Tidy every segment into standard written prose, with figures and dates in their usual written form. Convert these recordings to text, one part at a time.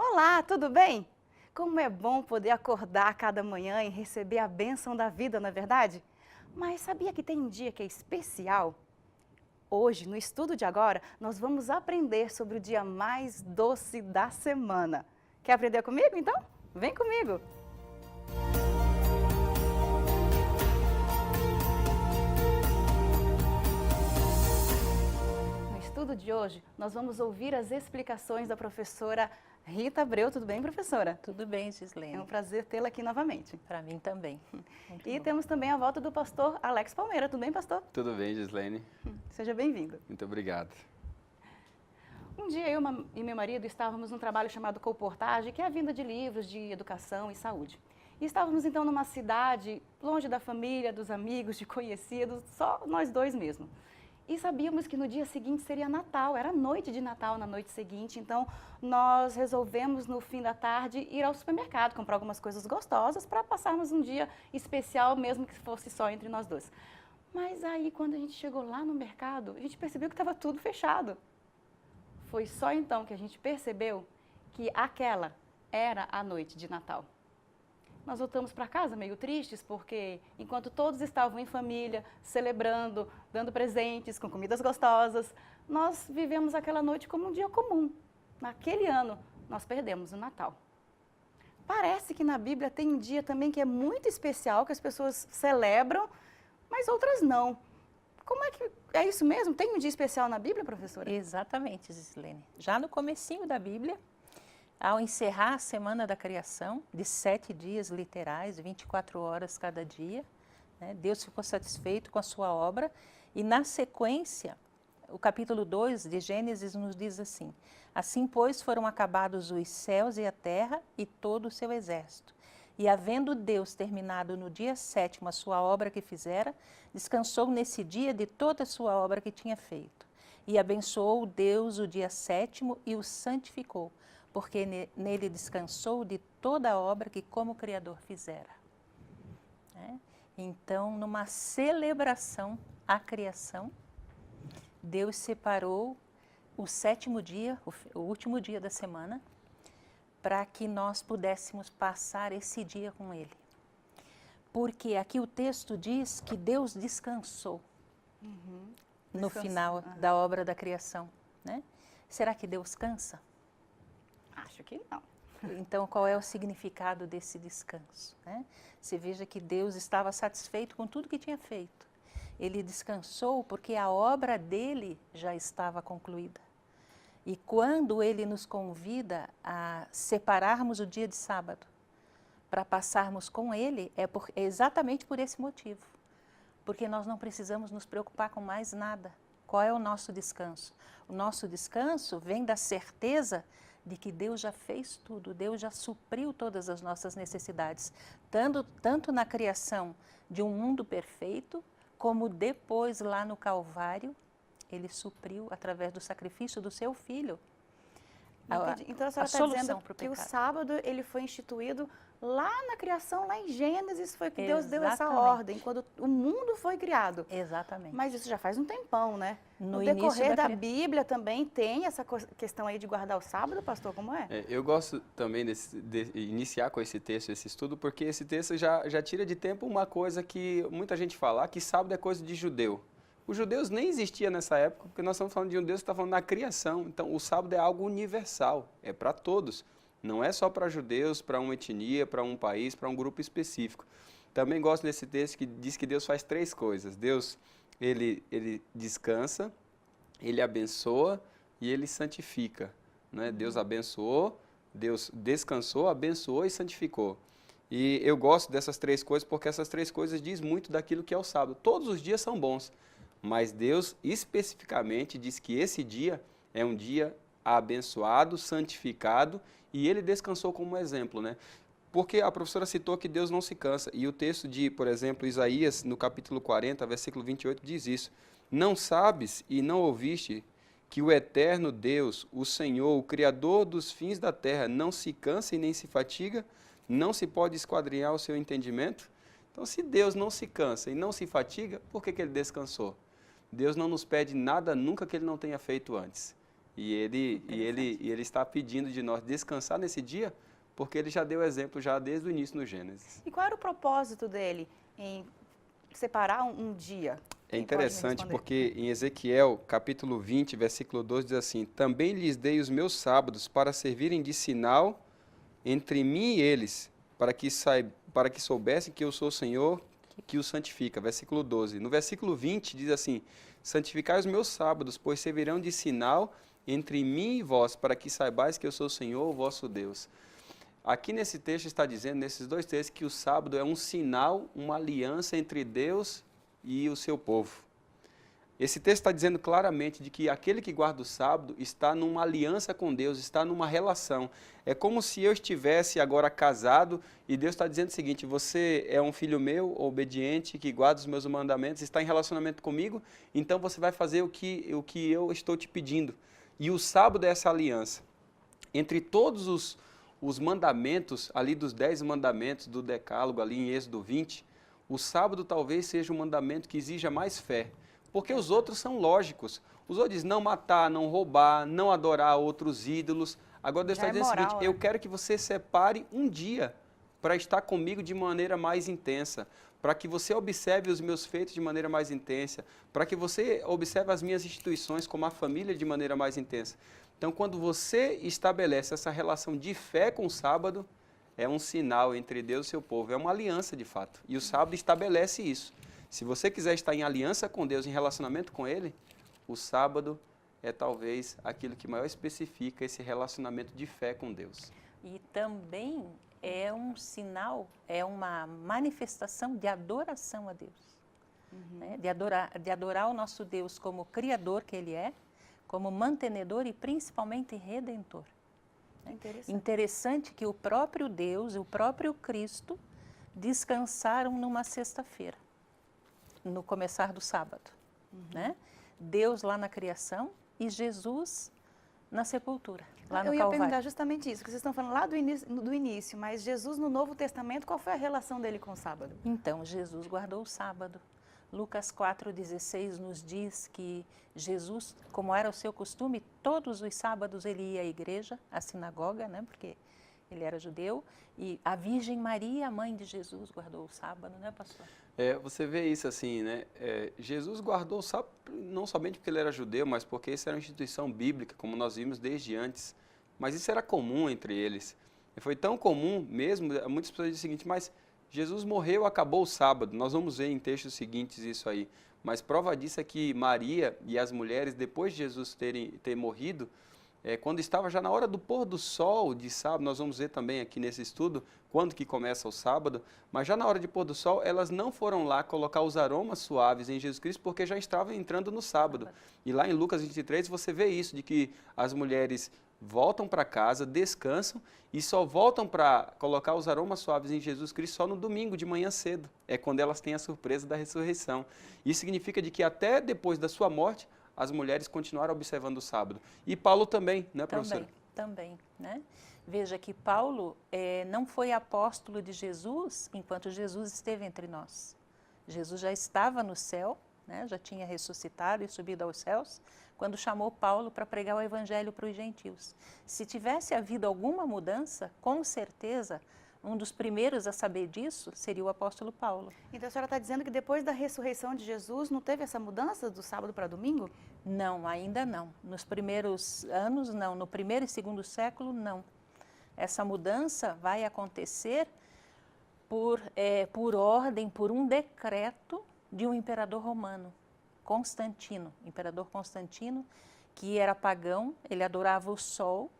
Olá, tudo bem? Como é bom poder acordar cada manhã e receber a bênção da vida, não é verdade? Mas sabia que tem um dia que é especial? Hoje, no estudo de agora, nós vamos aprender sobre o dia mais doce da semana. Quer aprender comigo, então? Vem comigo! No estudo de hoje, nós vamos ouvir as explicações da professora Rita Abreu. Tudo bem, professora? Tudo bem, É Gislene. um prazer tê-la aqui novamente. Para mim também. Muito E bom. temos também a volta do pastor Alex Palmeira. Tudo bem, pastor? Tudo bem, Gislene? Seja bem-vindo. Muito obrigado. Um dia eu e meu marido estávamos num trabalho chamado Colportage, que é a vinda de livros de educação e saúde. E estávamos então numa cidade, longe da família, dos amigos, de conhecidos, só nós dois mesmo. E sabíamos que no dia seguinte seria Natal, era noite de Natal na noite seguinte, então nós resolvemos no fim da tarde ir ao supermercado, comprar algumas coisas gostosas para passarmos um dia especial, mesmo que fosse só entre nós dois. Mas aí quando a gente chegou lá no mercado, a gente percebeu que estava tudo fechado. Foi só então que a gente percebeu que aquela era a noite de Natal. Nós voltamos para casa meio tristes, porque enquanto todos estavam em família, celebrando, dando presentes, com comidas gostosas, nós vivemos aquela noite como um dia comum. Naquele ano, nós perdemos o Natal. Parece que na Bíblia tem um dia também que é muito especial, que as pessoas celebram, mas outras não. Como é que é isso mesmo? Tem um dia especial na Bíblia, professora? Exatamente, Gislene. Já no comecinho da Bíblia, ao encerrar a Semana da Criação, de 7 dias literais, 24 horas cada dia, né, Deus ficou satisfeito com a sua obra e na sequência, o capítulo 2 de Gênesis nos diz assim: assim, pois, foram acabados os céus e a terra e todo o seu exército. E havendo Deus terminado no dia 7º a sua obra que fizera, descansou nesse dia de toda a sua obra que tinha feito. E abençoou Deus o dia 7º e o santificou, porque nele descansou de toda a obra que como Criador fizera. Então, numa celebração à criação, Deus separou o 7º dia, o último dia da semana, para que nós pudéssemos passar esse dia com Ele. Porque aqui o texto diz que Deus descansou no final da obra da criação, né? Será que Deus cansa? Acho que não. Então, qual é o significado desse descanso, né? Você veja que Deus estava satisfeito com tudo que tinha feito. Ele descansou porque a obra dele já estava concluída. E quando ele nos convida a separarmos o dia de sábado para passarmos com ele, é exatamente por esse motivo. Porque nós não precisamos nos preocupar com mais nada. Qual é o nosso descanso? O nosso descanso vem da certeza de que Deus já fez tudo, Deus já supriu todas as nossas necessidades, tanto na criação de um mundo perfeito, como depois lá no Calvário, Ele supriu através do sacrifício do seu Filho. Entendi. Então a senhora está dizendo que o sábado ele foi instituído lá na criação, lá em Gênesis, foi que Deus deu essa ordem, quando o mundo foi criado. Exatamente. Mas isso já faz um tempão, né? No decorrer da Bíblia também tem essa questão aí de guardar o sábado, pastor, como é? Eu gosto também de iniciar com esse texto, esse estudo, porque esse texto já tira de tempo uma coisa que muita gente fala, que sábado é coisa de judeu. Os judeus nem existiam nessa época, porque nós estamos falando de um Deus que está falando na criação. Então, o sábado é algo universal, é para todos. Não é só para judeus, para uma etnia, para um país, para um grupo específico. Também gosto desse texto que diz que Deus faz 3 coisas. Deus, ele descansa, ele abençoa e ele santifica, né? Deus abençoou, Deus descansou, abençoou e santificou. E eu gosto dessas 3 coisas porque essas 3 coisas dizem muito daquilo que é o sábado. Todos os dias são bons. Mas Deus especificamente diz que esse dia é um dia abençoado, santificado, e ele descansou como exemplo, né? Porque a professora citou que Deus não se cansa, e o texto de, por exemplo, Isaías, no capítulo 40, versículo 28, diz isso: não sabes e não ouviste que o eterno Deus, o Senhor, o Criador dos fins da terra, não se cansa e nem se fatiga, não se pode esquadrinhar o seu entendimento? Então, se Deus não se cansa e não se fatiga, por que Ele descansou? Deus não nos pede nada nunca que Ele não tenha feito antes. ele está pedindo de nós descansar nesse dia, porque ele já deu exemplo já desde o início no Gênesis. E qual era o propósito dele em separar um dia? É Quem pode me interessante responder? porque em Ezequiel, capítulo 20, versículo 12, diz assim: Também lhes dei os meus sábados para servirem de sinal entre mim e eles, para que soubessem que eu sou o Senhor que os santifica. Versículo 12. No versículo 20 diz assim: Santificai os meus sábados, pois servirão de sinal entre mim e vós, para que saibais que eu sou o Senhor, o vosso Deus. Aqui nesse texto está dizendo, nesses dois textos, que o sábado é um sinal, uma aliança entre Deus e o seu povo. Esse texto está dizendo claramente de que aquele que guarda o sábado está numa aliança com Deus, está numa relação. É como se eu estivesse agora casado e Deus está dizendo o seguinte: você é um filho meu, obediente, que guarda os meus mandamentos, está em relacionamento comigo, então você vai fazer o que eu estou te pedindo. E o sábado é essa aliança. Entre todos os mandamentos, ali dos 10 mandamentos do Decálogo, ali em Êxodo 20, o sábado talvez seja o mandamento que exija mais fé. Porque os outros são lógicos. Os outros dizem não matar, não roubar, não adorar outros ídolos. Agora Deus Já está é dizendo o moral, seguinte: né? eu quero que você separe um dia para estar comigo de maneira mais intensa, para que você observe os meus feitos de maneira mais intensa, para que você observe as minhas instituições como a família de maneira mais intensa. Então, quando você estabelece essa relação de fé com o sábado, é um sinal entre Deus e seu povo, é uma aliança de fato. E o sábado estabelece isso. Se você quiser estar em aliança com Deus, em relacionamento com Ele, o sábado é talvez aquilo que maior especifica esse relacionamento de fé com Deus. E também é um sinal, é uma manifestação de adoração a Deus. Né? De adorar o nosso Deus como Criador que Ele é, como mantenedor e principalmente Redentor. Interessante que o próprio Deus e o próprio Cristo descansaram numa sexta-feira, no começar do sábado. Né? Deus lá na criação e Jesus na sepultura, lá no Eu ia Calvário. perguntar justamente isso, que vocês estão falando lá do início, mas Jesus no Novo Testamento, qual foi a relação dele com o sábado? Então, Jesus guardou o sábado. Lucas 4,16 nos diz que Jesus, como era o seu costume, todos os sábados ele ia à igreja, à sinagoga, né, porque ele era judeu, e a Virgem Maria, a mãe de Jesus, guardou o sábado, né, pastor? Você vê isso assim, né? Jesus guardou o sábado não somente porque ele era judeu, mas porque isso era uma instituição bíblica, como nós vimos desde antes. Mas isso era comum entre eles. E foi tão comum mesmo, muitas pessoas dizem o seguinte: mas Jesus morreu, acabou o sábado. Nós vamos ver em textos seguintes isso aí. Mas prova disso é que Maria e as mulheres, depois de Jesus ter morrido, quando estava já na hora do pôr do sol de sábado, nós vamos ver também aqui nesse estudo, quando que começa o sábado, mas já na hora de pôr do sol, elas não foram lá colocar os aromas suaves em Jesus Cristo, porque já estavam entrando no sábado. E lá em Lucas 23 você vê isso, de que as mulheres voltam para casa, descansam e só voltam para colocar os aromas suaves em Jesus Cristo só no domingo de manhã cedo. É quando elas têm a surpresa da ressurreição. Isso significa de que até depois da sua morte, as mulheres continuaram observando o sábado. E Paulo também, né, professora? Também, né? Veja que Paulo não foi apóstolo de Jesus enquanto Jesus esteve entre nós. Jesus já estava no céu, né? Já tinha ressuscitado e subido aos céus, quando chamou Paulo para pregar o evangelho para os gentios. Se tivesse havido alguma mudança, com certeza, um dos primeiros a saber disso seria o apóstolo Paulo. Então a senhora está dizendo que depois da ressurreição de Jesus não teve essa mudança do sábado para domingo? Não, ainda não. Nos primeiros anos, não. No primeiro e segundo século, não. Essa mudança vai acontecer por ordem, por um decreto de um imperador romano, Constantino. Imperador Constantino, que era pagão, ele adorava o sol.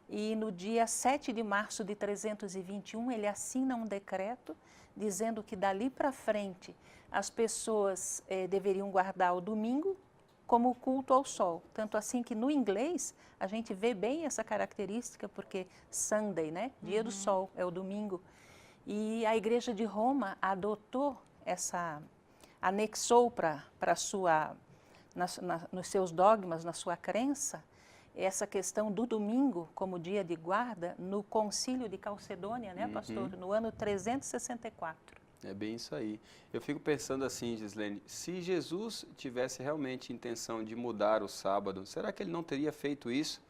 E no dia 7 de março de 321, ele assina um decreto dizendo que dali para frente as pessoas deveriam guardar o domingo como culto ao sol. Tanto assim que no inglês a gente vê bem essa característica, porque Sunday, né? Dia do sol, é o domingo. E a Igreja de Roma adotou anexou nos seus dogmas, na sua crença, essa questão do domingo como dia de guarda no concílio de Calcedônia, né, pastor? No ano 364. É bem isso aí. Eu fico pensando assim, Gislene, se Jesus tivesse realmente intenção de mudar o sábado, será que ele não teria feito isso?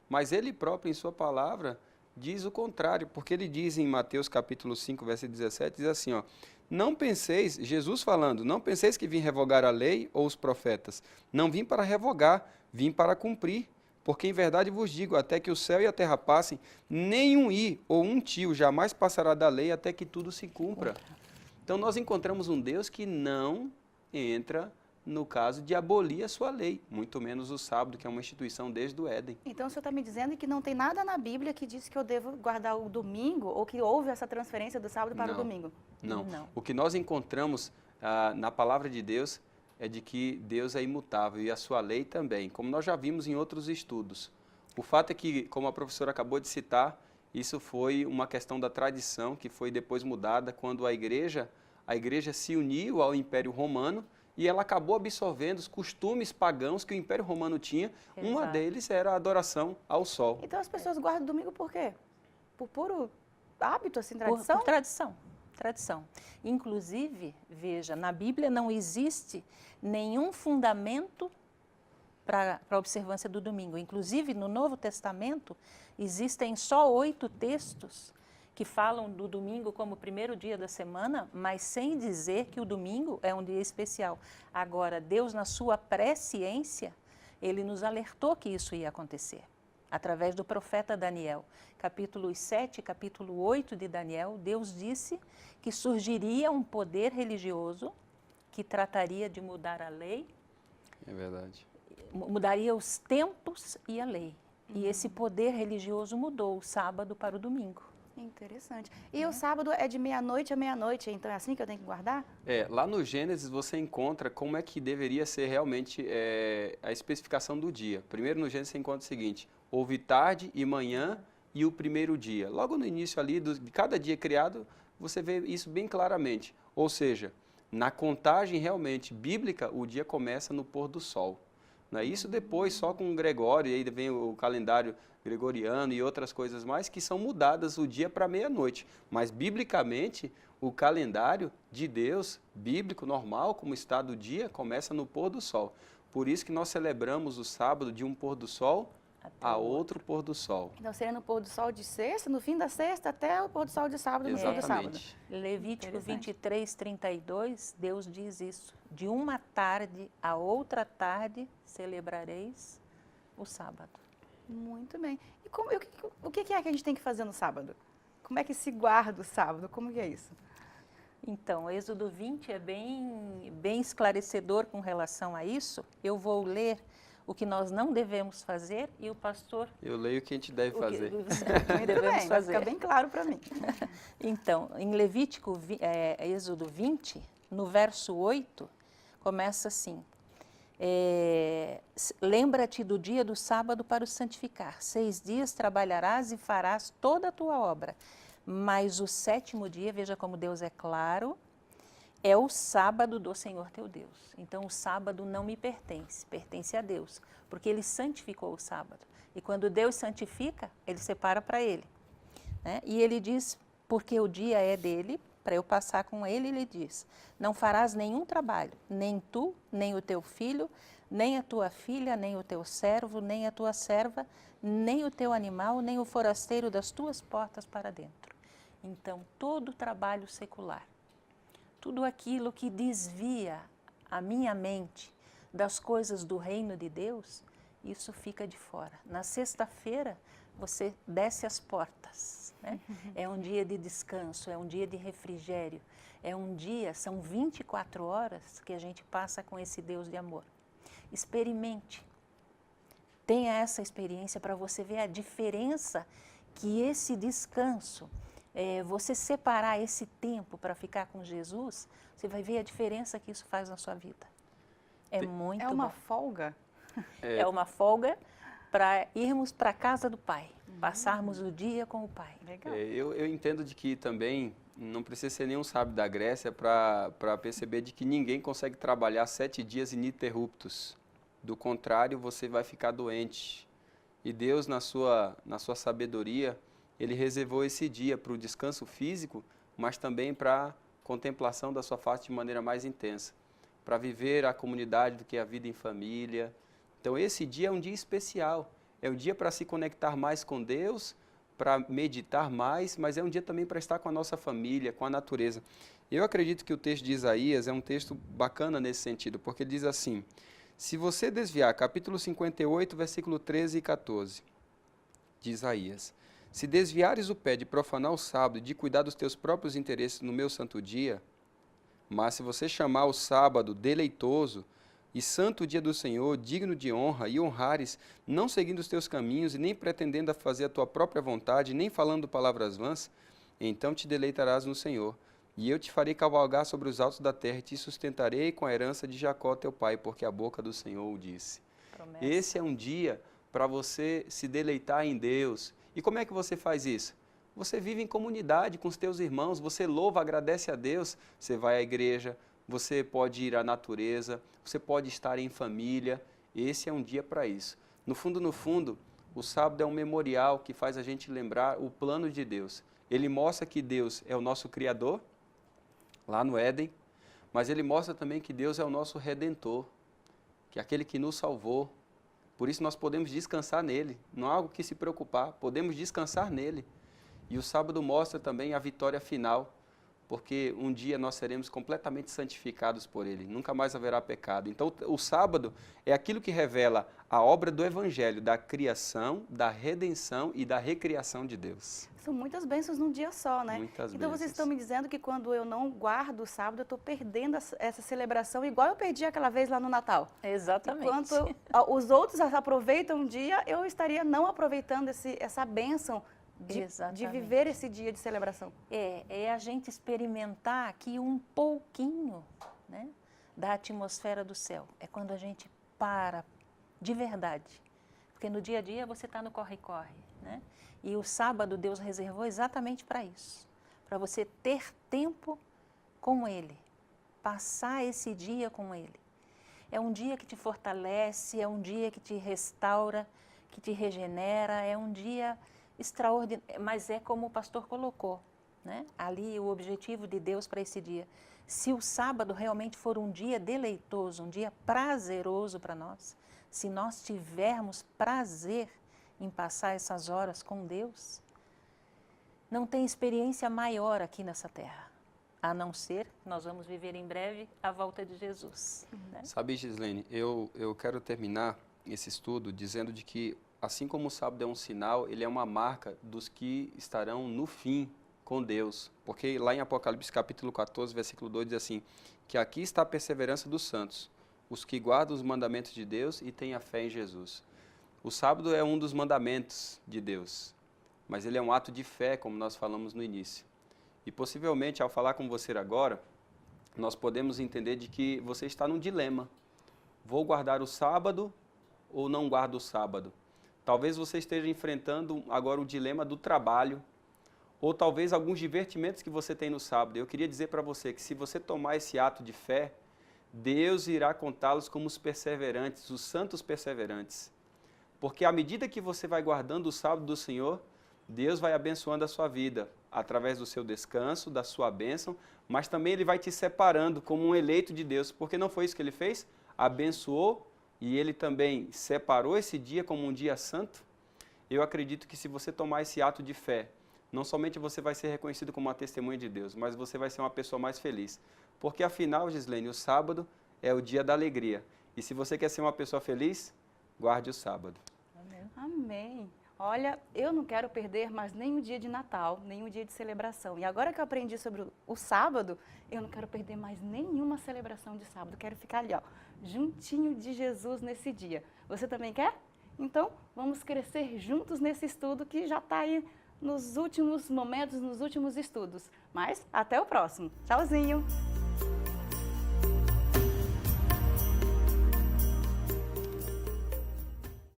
Mas ele próprio, em sua palavra, diz o contrário, porque ele diz em Mateus capítulo 5, versículo 17, diz assim, ó, não penseis, Jesus falando, não penseis que vim revogar a lei ou os profetas. Não vim para revogar, vim para cumprir. Porque em verdade vos digo, até que o céu e a terra passem, nenhum i ou um tio jamais passará da lei até que tudo se cumpra. Então nós encontramos um Deus que não entra no caso de abolir a sua lei, muito menos o sábado, que é uma instituição desde o Éden. Então o senhor está me dizendo que não tem nada na Bíblia que diz que eu devo guardar o domingo ou que houve essa transferência do sábado para o domingo? Não. Não. O que nós encontramos na palavra de Deus é de que Deus é imutável e a sua lei também, como nós já vimos em outros estudos. O fato é que, como a professora acabou de citar, isso foi uma questão da tradição que foi depois mudada quando a igreja se uniu ao Império Romano e ela acabou absorvendo os costumes pagãos que o Império Romano tinha. Exato. Uma deles era a adoração ao sol. Então as pessoas guardam o domingo por quê? Por puro hábito, assim, Por tradição? tradição. Tradição. Inclusive, veja, na Bíblia não existe nenhum fundamento para a observância do domingo. Inclusive, no Novo Testamento, existem só 8 textos que falam do domingo como o primeiro dia da semana, mas sem dizer que o domingo é um dia especial. Agora, Deus, na sua presciência, ele nos alertou que isso ia acontecer, através do profeta Daniel. Capítulo 7 e capítulo 8 de Daniel, Deus disse que surgiria um poder religioso que trataria de mudar a lei, É verdade. mudaria os tempos e a lei. E esse poder religioso mudou o sábado para o domingo. Interessante. E o sábado é de meia-noite a meia-noite, então é assim que eu tenho que guardar? Lá no Gênesis você encontra como é que deveria ser realmente a especificação do dia. Primeiro no Gênesis você encontra o seguinte, houve tarde e manhã e o primeiro dia. Logo no início ali, de cada dia criado, você vê isso bem claramente. Ou seja, na contagem realmente bíblica, o dia começa no pôr do sol. Não é isso depois, só com o Gregório, e aí vem o calendário gregoriano e outras coisas mais, que são mudadas o dia para meia-noite. Mas, biblicamente, o calendário de Deus, bíblico, normal, como está do dia, começa no pôr do sol. Por isso que nós celebramos o sábado de um pôr do sol a outro pôr do sol. Então seria no pôr do sol de sexta, no fim da sexta, até o pôr do sol de sábado, no fim do sábado. Exatamente. Levítico Interessante. 23, 32, Deus diz isso. De uma tarde a outra tarde celebrareis o sábado. Muito bem. E o que é que a gente tem que fazer no sábado? Como é que se guarda o sábado? Como que é isso? Então, Êxodo 20 é bem esclarecedor com relação a isso. Eu vou ler o que nós não devemos fazer e o pastor... Eu leio o que a gente deve fazer. O que Muito devemos bem, vai fazer. ficar bem claro para mim. Então, em Levítico, Êxodo 20, no verso 8, começa assim. Lembra-te do dia do sábado para o santificar. 6 dias trabalharás e farás toda a tua obra. Mas o 7º dia, veja como Deus é claro, é o sábado do Senhor teu Deus. Então, o sábado não me pertence, pertence a Deus, porque Ele santificou o sábado. E quando Deus santifica, Ele separa para Ele. Né? E Ele diz, porque o dia é dele, para eu passar com Ele, Ele diz, não farás nenhum trabalho, nem tu, nem o teu filho, nem a tua filha, nem o teu servo, nem a tua serva, nem o teu animal, nem o forasteiro das tuas portas para dentro. Então, todo trabalho secular, tudo aquilo que desvia a minha mente das coisas do reino de Deus, isso fica de fora. Na sexta-feira, você desce as portas, né? É um dia de descanso, é um dia de refrigério, é um dia, são 24 horas que a gente passa com esse Deus de amor. Experimente, tenha essa experiência para você ver a diferença que esse descanso, você separar esse tempo para ficar com Jesus, você vai ver a diferença que isso faz na sua vida. É muito bom. É uma folga? É uma folga para irmos para a casa do Pai, passarmos o dia com o Pai. Legal. Eu entendo de que também não precisa ser nenhum sábio da Grécia para perceber de que ninguém consegue trabalhar 7 dias ininterruptos. Do contrário, você vai ficar doente. E Deus, na sua sabedoria, Ele reservou esse dia para o descanso físico, mas também para contemplação da sua face de maneira mais intensa, para viver a comunidade do que a vida em família. Então esse dia é um dia especial, é um dia para se conectar mais com Deus, para meditar mais, mas é um dia também para estar com a nossa família, com a natureza. Eu acredito que o texto de Isaías é um texto bacana nesse sentido, porque ele diz assim, se você desviar, capítulo 58, versículo 13 e 14, de Isaías, se desviares o pé de profanar o sábado e de cuidar dos teus próprios interesses no meu santo dia, mas se você chamar o sábado deleitoso e santo dia do Senhor, digno de honra, e honrares, não seguindo os teus caminhos e nem pretendendo a fazer a tua própria vontade, nem falando palavras vãs, então te deleitarás no Senhor. E eu te farei cavalgar sobre os altos da terra e te sustentarei com a herança de Jacó teu pai, porque a boca do Senhor o disse. Promessa. Esse é um dia para você se deleitar em Deus. E como é que você faz isso? Você vive em comunidade com os teus irmãos, você louva, agradece a Deus, você vai à igreja, você pode ir à natureza, você pode estar em família. Esse é um dia para isso. No fundo, o sábado é um memorial que faz a gente lembrar o plano de Deus. Ele mostra que Deus é o nosso Criador, lá no Éden, mas ele mostra também que Deus é o nosso Redentor, que é aquele que nos salvou. Por isso nós podemos descansar nele, não há algo que se preocupar, podemos descansar nele. E o sábado mostra também a vitória final, porque um dia nós seremos completamente santificados por ele, nunca mais haverá pecado. Então o sábado é aquilo que revela a obra do Evangelho, da criação, da redenção e da recriação de Deus. São muitas bênçãos num dia só, né? Muitas Então vocês bênçãos. estão me dizendo que quando eu não guardo o sábado, eu estou perdendo essa celebração, igual eu perdi aquela vez lá no Natal. Exatamente. Enquanto os outros aproveitam um dia, eu estaria não aproveitando essa bênção de Exatamente. viver esse dia de celebração. É a gente experimentar aqui um pouquinho, né, da atmosfera do céu. É quando a gente para de verdade. Porque no dia a dia você está no corre-corre, né? E o sábado Deus reservou exatamente para isso. Para você ter tempo com Ele. Passar esse dia com Ele. É um dia que te fortalece, é um dia que te restaura, que te regenera, é um dia extraordinário, mas é como o pastor colocou, né? Ali o objetivo de Deus para esse dia. Se o sábado realmente for um dia deleitoso, um dia prazeroso para nós, se nós tivermos prazer em passar essas horas com Deus, não tem experiência maior aqui nessa terra, a não ser que nós vamos viver em breve a volta de Jesus. Né? Sabe, Gislene, eu quero terminar esse estudo dizendo de que, assim como o sábado é um sinal, ele é uma marca dos que estarão no fim com Deus. Porque lá em Apocalipse capítulo 14, versículo 2 diz assim, que aqui está a perseverança dos santos, os que guardam os mandamentos de Deus e têm a fé em Jesus. O sábado é um dos mandamentos de Deus, mas ele é um ato de fé, como nós falamos no início. E possivelmente, ao falar com você agora, nós podemos entender de que você está num dilema. Vou guardar o sábado ou não guardo o sábado? Talvez você esteja enfrentando agora o dilema do trabalho, ou talvez alguns divertimentos que você tem no sábado. Eu queria dizer para você que se você tomar esse ato de fé, Deus irá contá-los como os perseverantes, os santos perseverantes. Porque à medida que você vai guardando o sábado do Senhor, Deus vai abençoando a sua vida, através do seu descanso, da sua bênção, mas também Ele vai te separando como um eleito de Deus, porque não foi isso que Ele fez? Abençoou e Ele também separou esse dia como um dia santo. Eu acredito que se você tomar esse ato de fé, não somente você vai ser reconhecido como uma testemunha de Deus, mas você vai ser uma pessoa mais feliz. Porque afinal, Gislene, o sábado é o dia da alegria. E se você quer ser uma pessoa feliz, guarde o sábado. Amém. Olha, eu não quero perder mais nenhum dia de Natal, nenhum dia de celebração. E agora que eu aprendi sobre o sábado, eu não quero perder mais nenhuma celebração de sábado. Quero ficar ali, ó, juntinho de Jesus nesse dia. Você também quer? Então, vamos crescer juntos nesse estudo que já está aí nos últimos momentos, nos últimos estudos. Mas até o próximo. Tchauzinho!